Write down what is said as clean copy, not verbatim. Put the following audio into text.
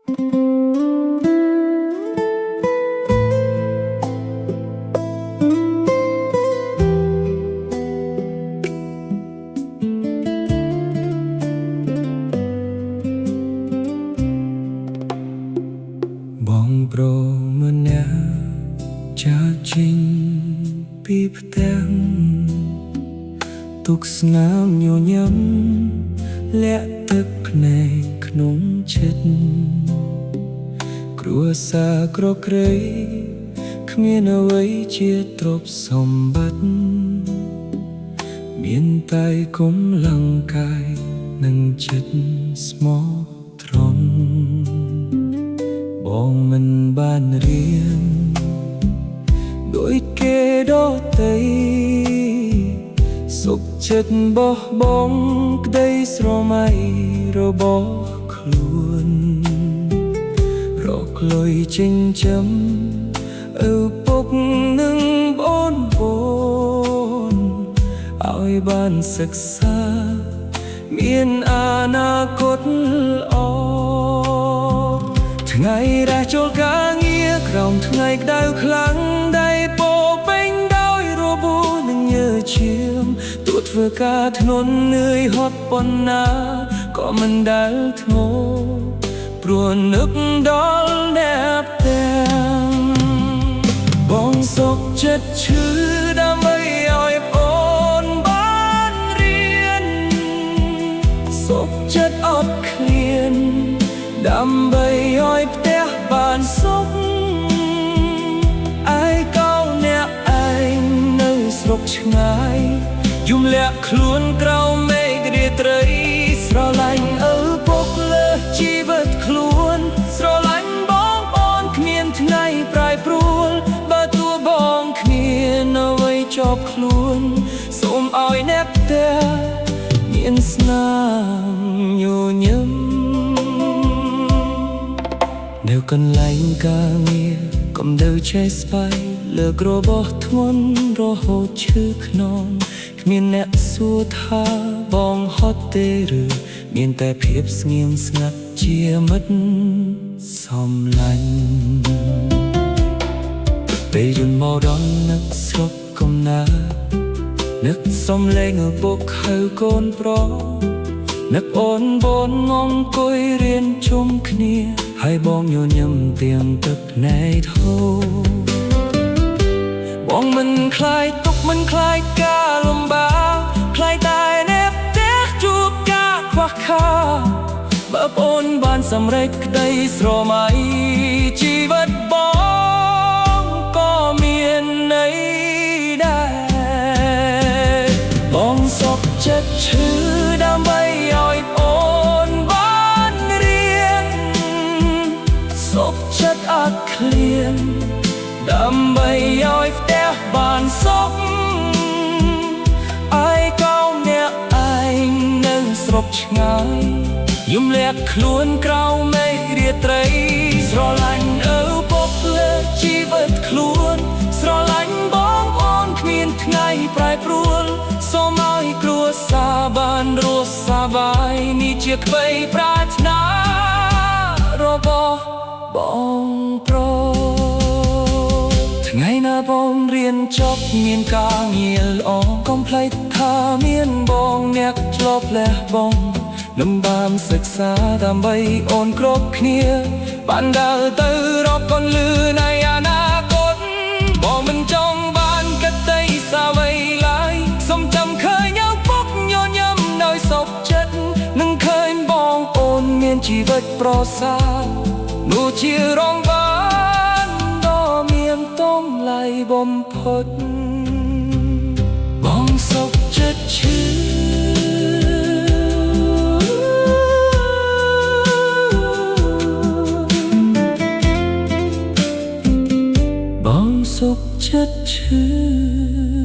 បងប្រុសម្នាក់ចាកចេញពីផ្ទះទុកស្នាមញញឹមលាក់ទឹកភ្នែកក្នុងចិត្តគ្រួសារក្រក្រេគ្មានអ្វីជាទ្រព្យសម្បត្តិមានតែកម្លាំងកាយនិងចិត្តស្មោះត្រង់បងមិនបានរៀនដូចគេដទៃសុខចិត្តបោះបង់ក្តីស្រមៃរបស់ខ្លួនរកលុយចិញ្ចឹមឪពុកនិងបងប្អូនឲ្យបានសិក្សាមានអនាគតល្អថ្ងៃរះចូលការងារក្រោមថ្ងៃក្តៅខ្លាំងដែលពោពេញដោយរបួសនិងញើសឈាមទោះធ្វើការធ្ងន់នឿយហត់ប៉ុណ្ណាក៏មិនដែលធ្ងរព្រោះនឹកដល់អ្នកផ្ទាំងបងសុខចិត្តឈឺដើម្បីឲ្យអូនបានរៀនសុខចិត្តអត់ឃ្លានដើម្បីឲ្យផ្ទះបានសុខឯកោអ្នកឯងនៅស្រុកឆ្ងាយយំលាក់ខ្លួនក្រោមមេឃរាត្រីស្រឡាញ់ឪពុកលើសជីវិតខ្លួនស្រឡាញ់បងប្អូនគ្មានថ្ងៃប្រែប្រួលបើទោះបងគ្មានអ្វីជាប់ខ្លួនសូមឲ្យអ្នកផ្ទះមានស្នាមញញឹមនៅកន្លែងការងារកុំទៅចេះស្បែកលើករបស់ធ្ងន់រហូតឈឺខ្នងគ្មានអ្នកសួរថាបងហត់ទេឬមានតែភាពស្ងៀមស្ងាត់ជាមិត្តសំឡាញ់ពេលយន្តមកដល់នឹកស្រុកកំណើតនឹកសំឡេងឪពុកហៅកូនប្រុសនឹកអូនបងអង្គុយរៀនជុំគ្នាហើយបងញញឹមទាំងទឹកភ្នែកធូរបងមិនខ្លាចទុកមិនខ្លាចការលំបាកខ្លាចតែអ្នកផ្ទះជួបការខ្វះខាតបើបងបានសម្រេចក្តីស្រមៃជីវិតបងក៏មានន័យដែរបងសុខចិត្តឈឺដើម្បីឲ្យអូនបានរៀនសុខចិត្តអត់ឃ្លានដើម្បីឲ្យផ្ទះបានសុខឯកោអ្នកឯងនៅស្រុកឆ្ងាយយំលាក់ខ្លួនក្រោមមេឃរាត្រីស្រឡាញ់ឪពុកលើសជីវិតខ្លួនស្រឡាញ់បងប្អូនគ្មានថ្ងៃប្រែប្រួលសូមឲ្យគ្រួសារបានរស់សប្បាយនេះជាក្តីប្រាថ្នារបស់បងប្រុសថ្ងៃណាបងរៀនចប់មានការងារល្អកុំភ្លេចថាមានបងអ្នកឆ្លប់លះបង់នឹងបានសិក្សាដើម្បីអូនគ្រប់គ្នាបានដើរទៅរកកូនលឺនៃអនាគតបងមិនចង់បានកតីសាវ័យឡើយសូមចាំឃើញឪពុកញញឹមដោយសុខចិត្តនឹងឃើញបងអូនមានជីវិតប្រសើរនោះជារងបានដ៏មានតម្លៃបំផុតបងសុខចិត្តឈឺបងសុខចិត្តឈឺ